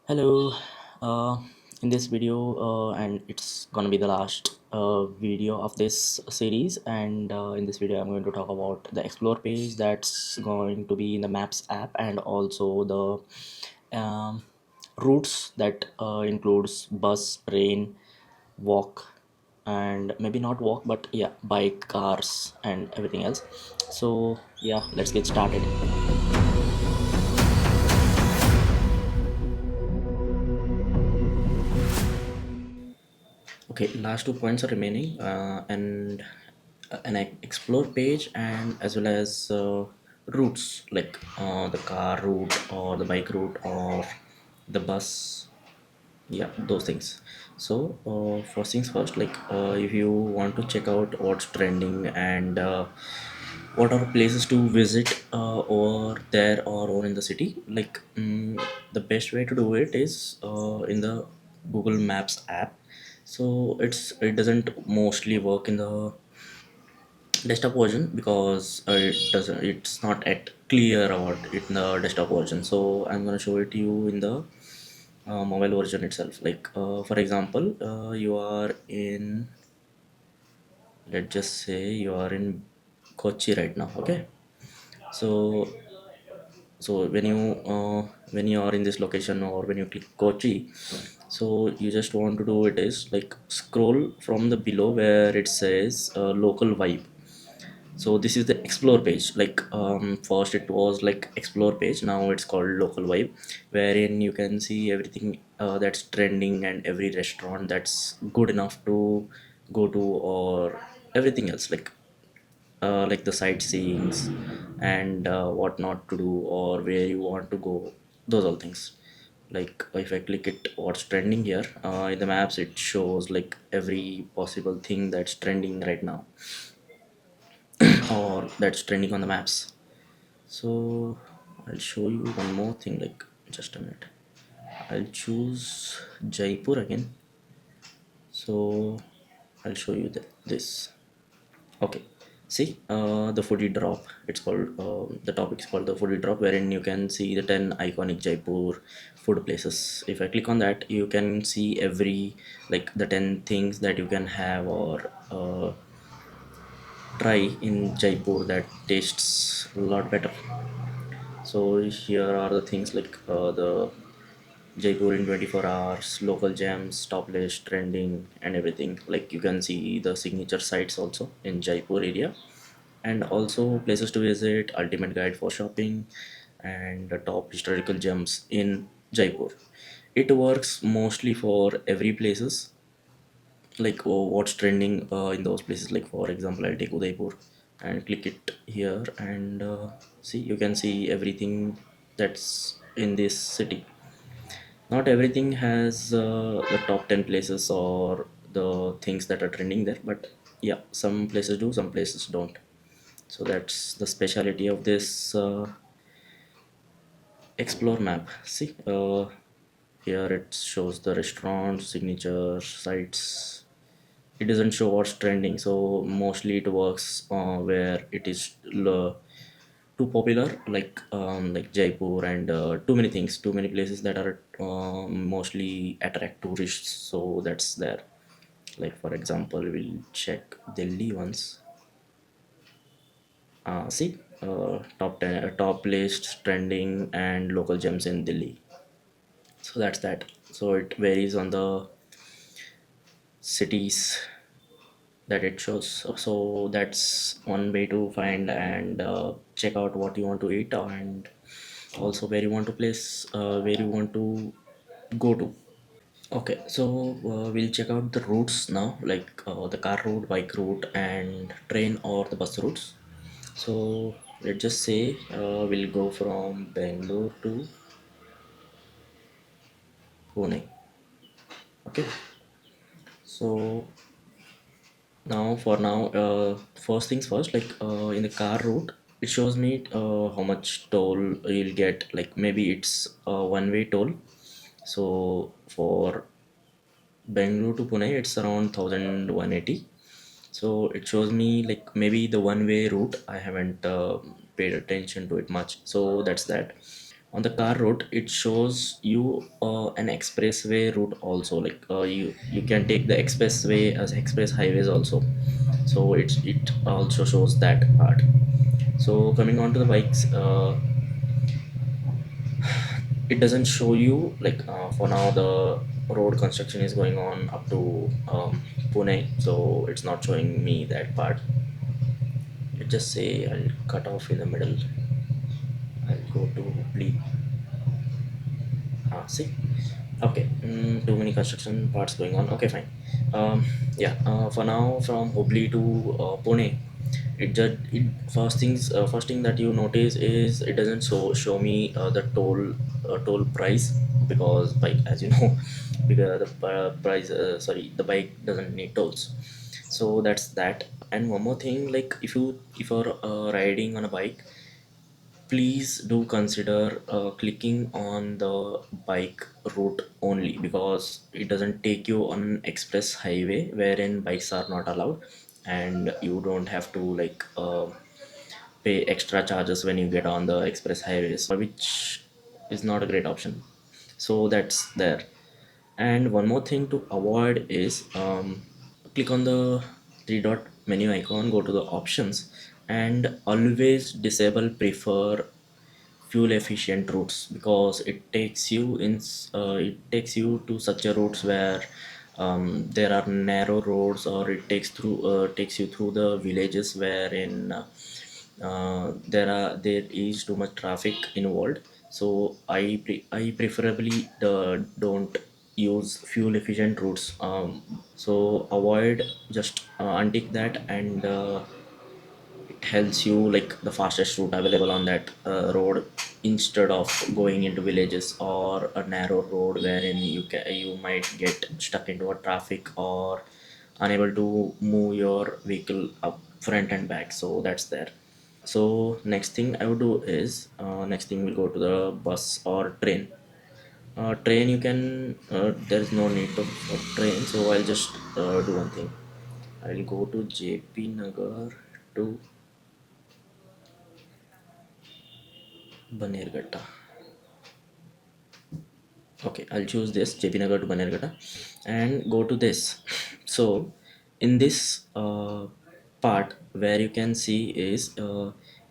Hello, uh, in this video, and it's gonna be the last video of this series. And in this video, I'm going to talk about the explore page that's going to be in the Maps app, and also the routes that includes bus, train, walk, and maybe not walk, but yeah, bike, cars, and everything else. So yeah, let's get started. Okay, last 2 points are remaining, and an explore page, and as well as routes like the car route or the bike route or the bus. Yeah, those things. So first things first, like if you want to check out what's trending and what are places to visit over there or over in the city, like the best way to do it is in the Google Maps app. So it doesn't mostly work in the desktop version because it's not at clear about it in the desktop version. So I'm going to show it to you in the mobile version itself. Like for example, you are in, let's just say you are in Kochi right now. Okay, so when you are in this location or when you click Kochi, so you just want to do it is like scroll from the below where it says local vibe. So this is the explore page. Like first it was like explore page, now it's called local vibe, wherein you can see everything that's trending and every restaurant that's good enough to go to, or everything else, like the sightseeings and what not to do or where you want to go, those all things. Like if I click it what's trending here in the maps, it shows like every possible thing that's trending right now or that's trending on the maps. So I'll show you one more thing, like just a minute. I'll choose Jaipur again. So I'll show you this. Okay, see the foodie drop. It's called the topic is called the foodie drop, wherein you can see the 10 iconic Jaipur food places. If I click on that, you can see every, like the 10 things that you can have or try in Jaipur that tastes a lot better. So here are the things like the Jaipur in 24 hours, local gems, top list, trending, and everything. Like you can see the signature sites also in Jaipur area, and also places to visit, ultimate guide for shopping, and the top historical gems in Jaipur. It works mostly for every places, like what's trending in those places. Like for example, I'll take Udaipur and click it here, and see, you can see everything that's in this city. Not everything has the top 10 places or the things that are trending there, but yeah, some places do, some places don't. So that's the speciality of this explore map. See, here it shows the restaurant signature sites. It doesn't show what's trending, so mostly it works where it is too popular, like Jaipur, and too many things, too many places that are mostly attract tourists, so that's there. Like for example, we'll check Delhi once. See, top 10 top list trending and local gems in Delhi. So that's that. So it varies on the cities that it shows. So that's one way to find and check out what you want to eat, and also where you want to place, where you want to go to. Okay, so we'll check out the routes now, like the car route, bike route, and train or the bus routes. So let's just say we'll go from Bangalore to Pune. Okay, so now, first things first, like in the car route, it shows me how much toll you'll get. Like maybe it's a one-way toll. So for Bangalore to Pune, it's around 1180. So it shows me like maybe the one-way route. I haven't paid attention to it much. So that's that. On the car route it shows you an expressway route also, like you can take the expressway as express highways also. So it also shows that part. So coming on to the bikes, it doesn't show you like for now the road construction is going on up to Pune, so it's not showing me that part. It just say I'll cut off in the middle. I'll go to Hubli. See, okay, too many construction parts going on. Okay, fine. Yeah, for now from Hubli to Pune, it first thing that you notice is it doesn't show me the toll price, because bike, as you know, because the price sorry, the bike doesn't need tolls. So that's that. And one more thing, like if you're riding on a bike, please do consider clicking on the bike route only, because it doesn't take you on an express highway wherein bikes are not allowed, and you don't have to like pay extra charges when you get on the express highways, which is not a great option. So that's there. And one more thing to avoid is click on the three dot menu icon, go to the options, and always disable prefer fuel efficient routes, because it takes you to such a routes where there are narrow roads, or it takes you through the villages wherein there is too much traffic involved. So I preferably don't use fuel efficient routes. So avoid, just untick that, and it helps you like the fastest route available on that road, instead of going into villages or a narrow road wherein you might get stuck into a traffic or unable to move your vehicle up front and back. So that's there. So next thing I would do is, next thing we'll go to the bus or train. Train you can, there's no need of train, so I'll just do one thing. I'll go to JP Nagar to Banerghatta. Okay, I'll choose this JP Nagar to Banerghatta and go to this. So, in this part, where you can see is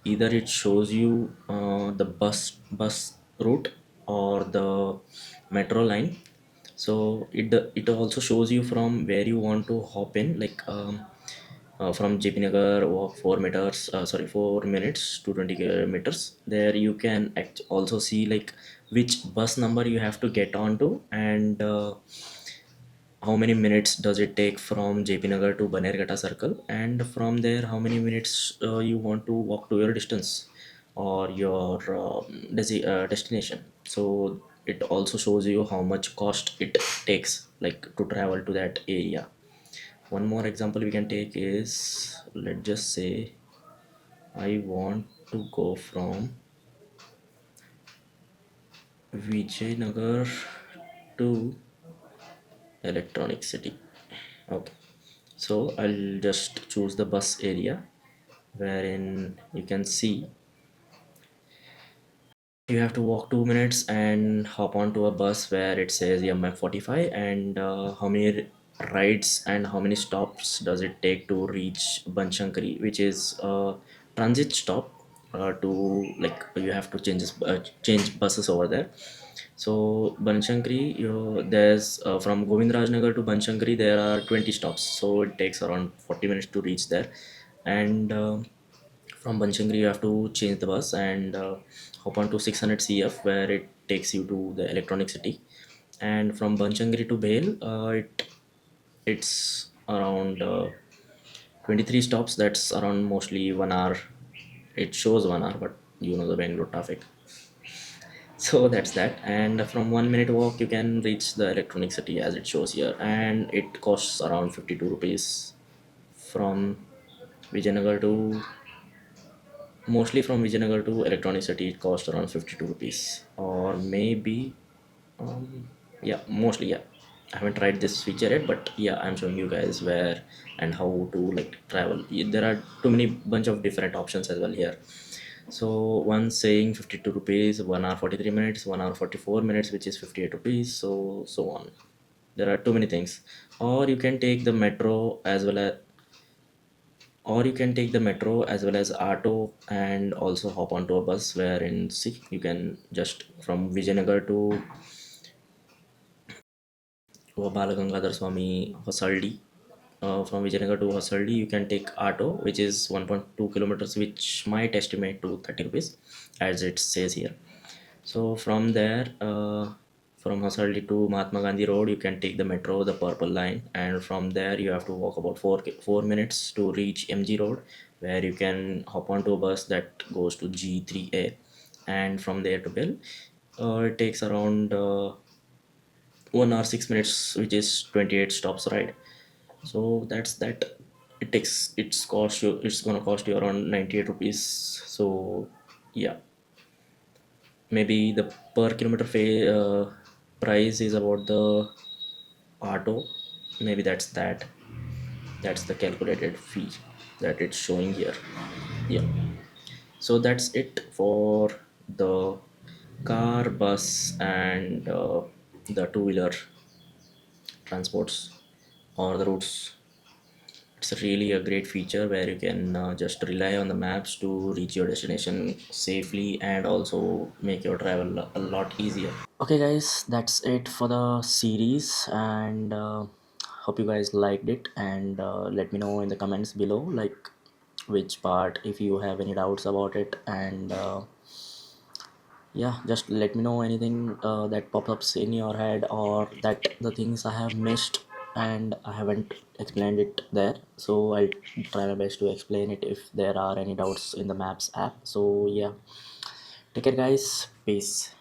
either it shows you the bus route or the metro line. So it also shows you from where you want to hop in, like from JP Nagar, walk 4 meters, 4 minutes to 20 meters. There you can also see like which bus number you have to get onto, and how many minutes does it take from JP Nagar to Banerghatta Circle, and from there how many minutes you want to walk to your distance or your destination. So it also shows you how much cost it takes like to travel to that area. One more example we can take is, let's just say I want to go from Vijaynagar to Electronic City. Okay, so I'll just choose the bus area, wherein you can see you have to walk 2 minutes and hop onto a bus where it says MF45, and how many rides and how many stops does it take to reach Banshankari, which is a transit stop. To like you have to change buses over there. So Banshankari, there's from Govindraj Nagar to Banshankari there are 20 stops, so it takes around 40 minutes to reach there. And from Banchangri, you have to change the bus and hop on to 600 CF, where it takes you to the Electronic City. And from Banchangri to Bale, it's around 23 stops. That's around mostly 1 hour. It shows 1 hour, but you know the Bangalore traffic. So that's that. And from 1 minute walk, you can reach the Electronic City as it shows here, and it costs around 52 rupees from Vijayanagar to Mostly from Vijayanagar to Electronic City, it cost around 52 rupees. Or maybe, yeah, mostly, yeah. I haven't tried this feature yet, but yeah, I'm showing you guys where and how to like travel. There are too many bunch of different options as well here. So one saying 52 rupees, 1 hour 43 minutes, 1 hour 44 minutes, which is 58 rupees, so on. There are too many things. Or you can take the metro as well as or you can take the metro as well as auto and also hop onto a bus wherein see you can just from Vijayanagar to Balagangadhar Swami Hosaldi. From Vijayanagar to Hosaldi, you can take auto, which is 1.2 kilometers, which might estimate to 30 rupees, as it says here. So from there, from Hosaldi to Mahatma Gandhi Road, you can take the metro, the purple line, and from there you have to walk about 4 minutes to reach MG Road, where you can hop onto a bus that goes to G3A, and from there to Bill. It takes around 1 hour 6 minutes, which is 28 stops ride. So that's that. It's gonna cost you around 98 rupees. So yeah, maybe the per kilometer price is about the auto. Maybe that's the calculated fee that it's showing here. Yeah, so that's it for the car, bus, and the two-wheeler transports or the routes. It's really a great feature where you can just rely on the maps to reach your destination safely and also make your travel a lot easier. Okay, guys, that's it for the series, and hope you guys liked it. And let me know in the comments below, like which part, if you have any doubts about it, and yeah, just let me know anything that pops up in your head, or that the things I have missed and I haven't explained it there. So I'll try my best to explain it if there are any doubts in the maps app. So yeah, take care guys, peace.